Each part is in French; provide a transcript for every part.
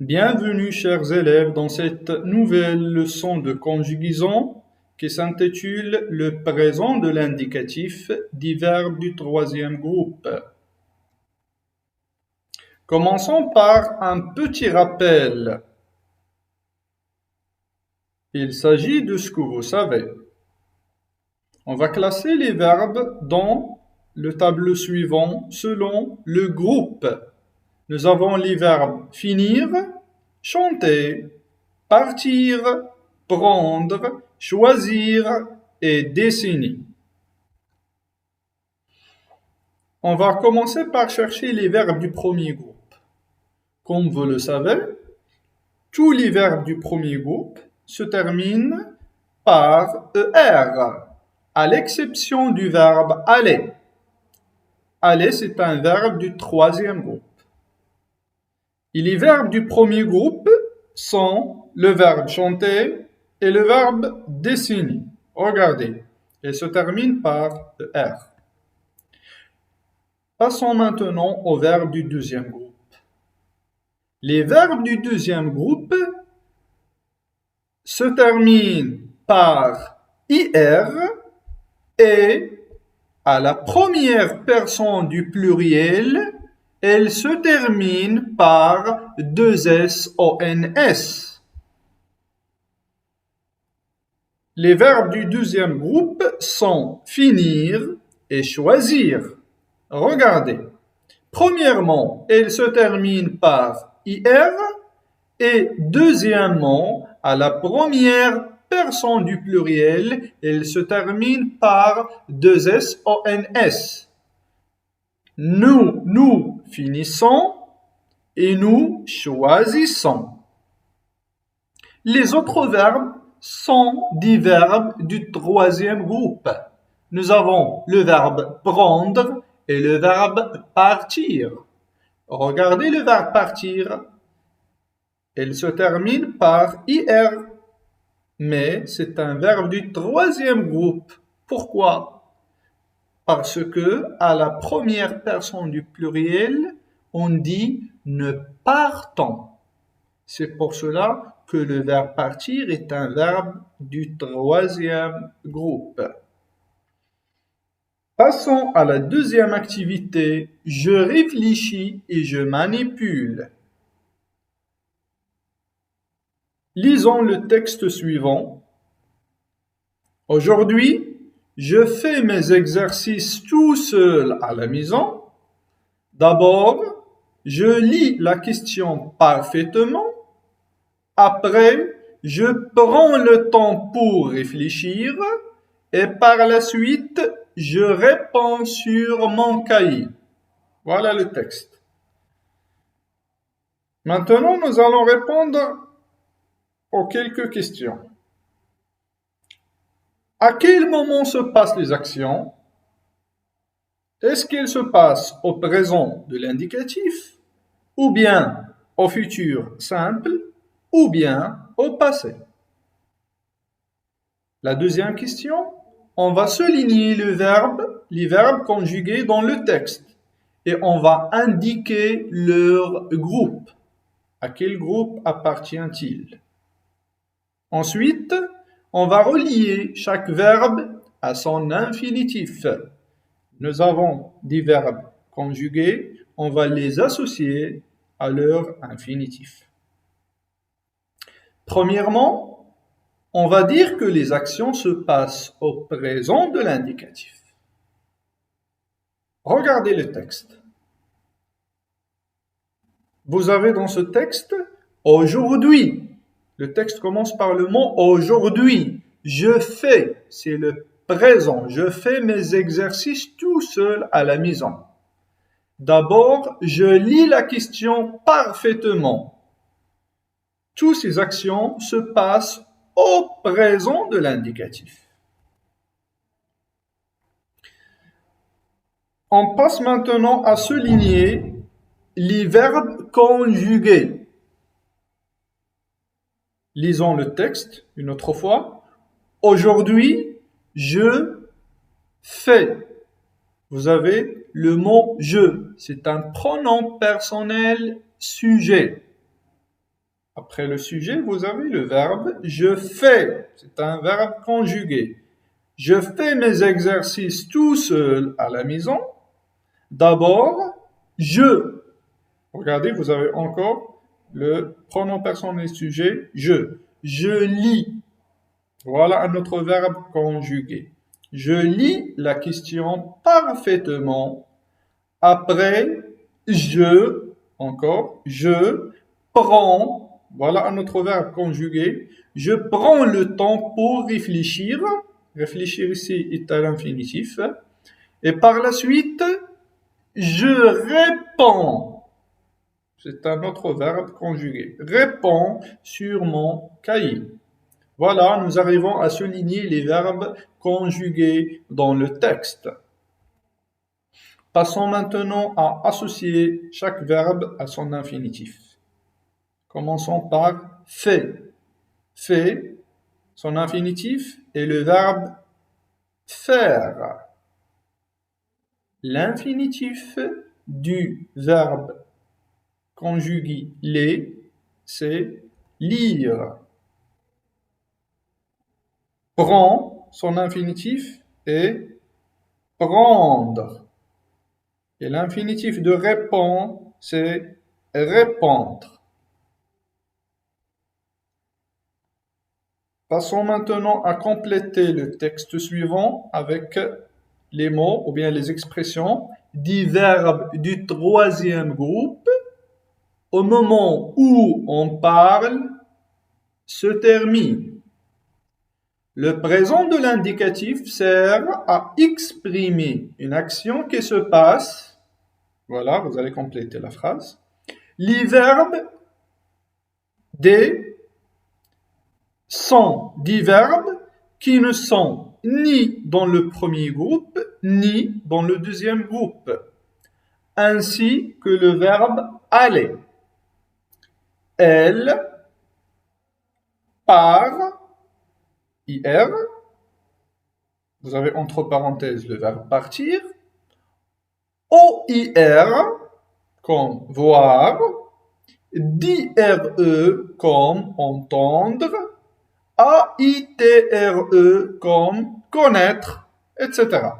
Bienvenue chers élèves dans cette nouvelle leçon de conjugaison qui s'intitule Le présent de l'indicatif des verbes du troisième groupe. Commençons par un petit rappel. Il s'agit de ce que vous savez. On va classer les verbes dans le tableau suivant selon le groupe. Nous avons les verbes finir, chanter, partir, prendre, choisir et dessiner. On va commencer par chercher les verbes du premier groupe. Comme vous le savez, tous les verbes du premier groupe se terminent par ER, à l'exception du verbe aller. Aller, c'est un verbe du troisième groupe. Et les verbes du premier groupe sont le verbe chanter et le verbe dessiner. Regardez, ils se terminent par ER. Passons maintenant aux verbes du deuxième groupe. Les verbes du deuxième groupe se terminent par IR et à la première personne du pluriel, elle se termine par 2SONS. Les verbes du deuxième groupe sont finir et choisir. Regardez. Premièrement, elle se termine par IR et deuxièmement, à la première personne du pluriel, elle se termine par 2SONS. Nous finissons et nous choisissons. Les autres verbes sont des verbes du troisième groupe. Nous avons le verbe prendre et le verbe partir. Regardez le verbe partir. Il se termine par IR. Mais c'est un verbe du troisième groupe. Pourquoi? Parce que à la première personne du pluriel, on dit ne partons. C'est pour cela que le verbe partir est un verbe du troisième groupe. Passons à la deuxième activité. Je réfléchis et je manipule. Lisons le texte suivant. Aujourd'hui, je fais mes exercices tout seul à la maison. D'abord, je lis la question parfaitement. Après, je prends le temps pour réfléchir et par la suite, je réponds sur mon cahier. Voilà le texte. Maintenant, nous allons répondre aux quelques questions. À quel moment se passent les actions? Est-ce qu'elles se passent au présent de l'indicatif, ou bien au futur simple, ou bien au passé? La deuxième question, on va souligner les verbes conjugués dans le texte et on va indiquer leur groupe. À quel groupe appartient-il? Ensuite, on va relier chaque verbe à son infinitif. Nous avons des verbes conjugués, on va les associer à leur infinitif. Premièrement, on va dire que les actions se passent au présent de l'indicatif. Regardez le texte. Vous avez dans ce texte « aujourd'hui ». Le texte commence par le mot « aujourd'hui ». Je fais, c'est le présent. Je fais mes exercices tout seul à la maison. D'abord, je lis la question parfaitement. Toutes ces actions se passent au présent de l'indicatif. On passe maintenant à souligner les verbes conjugués. Lisons le texte une autre fois. Aujourd'hui, je fais. Vous avez le mot je. C'est un pronom personnel sujet. Après le sujet, vous avez le verbe je fais. C'est un verbe conjugué. Je fais mes exercices tout seul à la maison. D'abord, je. Regardez, vous avez encore le pronom personnel sujet je. Je lis. Voilà un autre verbe conjugué. Je lis la question parfaitement. Après, je prends, voilà un autre verbe conjugué. Je prends le temps pour réfléchir. Réfléchir ici est à l'infinitif. Et par la suite, je réponds. C'est un autre verbe conjugué. Réponds sur mon cahier. Voilà, nous arrivons à souligner les verbes conjugués dans le texte. Passons maintenant à associer chaque verbe à son infinitif. Commençons par fait. Fait, son infinitif est le verbe faire. L'infinitif du verbe conjugué les, c'est lire. Prend, son infinitif est prendre. Et l'infinitif de répond, c'est répondre. Passons maintenant à compléter le texte suivant avec les mots ou bien les expressions des verbes du troisième groupe au moment où on parle se termine. Le présent de l'indicatif sert à exprimer une action qui se passe. Voilà, vous allez compléter la phrase. Les verbes des sont des verbes qui ne sont ni dans le premier groupe, ni dans le deuxième groupe, ainsi que le verbe aller. Elle, part, ir, vous avez entre parenthèses le verbe partir, OIR, comme voir, DRE, comme entendre, AITRE, comme connaître, etc.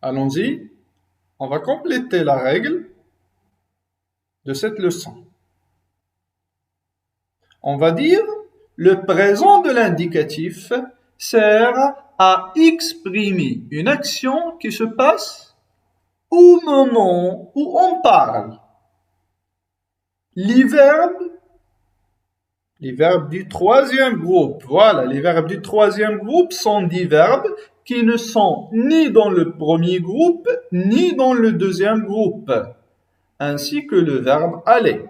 Allons-y, on va compléter la règle de cette leçon. On va dire, le présent de l'indicatif sert à exprimer une action qui se passe au moment où on parle. Les verbes du troisième groupe, voilà, les verbes du troisième groupe sont des verbes qui ne sont ni dans le premier groupe, ni dans le deuxième groupe, ainsi que le verbe aller.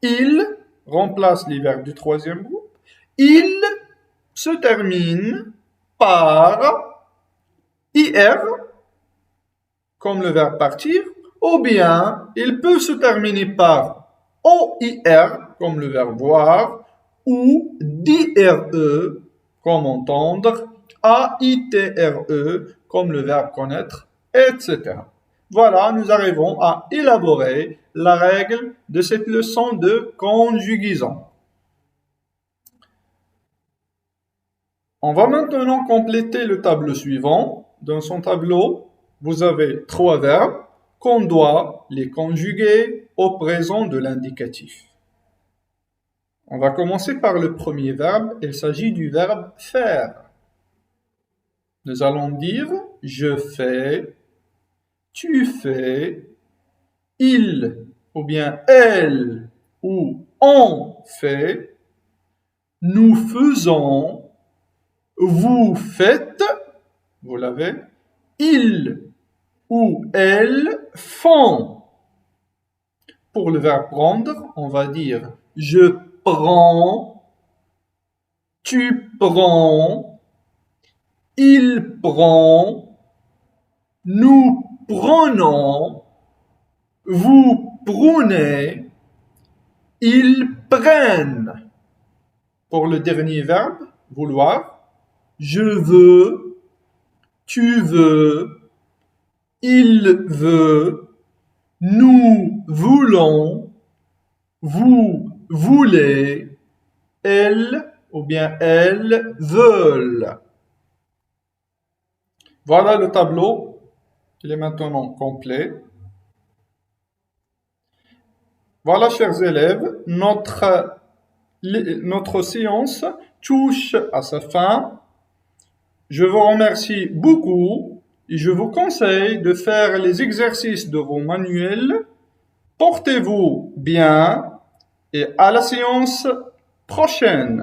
Il remplace les verbes du troisième groupe. Il se termine par IR, comme le verbe partir, ou bien il peut se terminer par OIR, comme le verbe voir, ou DRE, comme entendre, AITRE, comme le verbe connaître, etc. Voilà, nous arrivons à élaborer la règle de cette leçon de conjugaison. On va maintenant compléter le tableau suivant. Dans son tableau, vous avez 3 verbes qu'on doit les conjuguer au présent de l'indicatif. On va commencer par le premier verbe. Il s'agit du verbe faire. Nous allons dire je fais, tu fais, il ou bien elle ou on fait, nous faisons, vous faites, vous l'avez, ils ou elles font. Pour le verbe prendre, on va dire je prends, tu prends, il prend, nous prenons, vous prenez, ils prennent. Pour le dernier verbe, vouloir, je veux, tu veux, il veut, nous voulons, vous voulez, elle ou bien elles veulent. Voilà le tableau. Il est maintenant complet. Voilà, chers élèves, notre séance touche à sa fin. Je vous remercie beaucoup et je vous conseille de faire les exercices de vos manuels. Portez-vous bien et à la séance prochaine.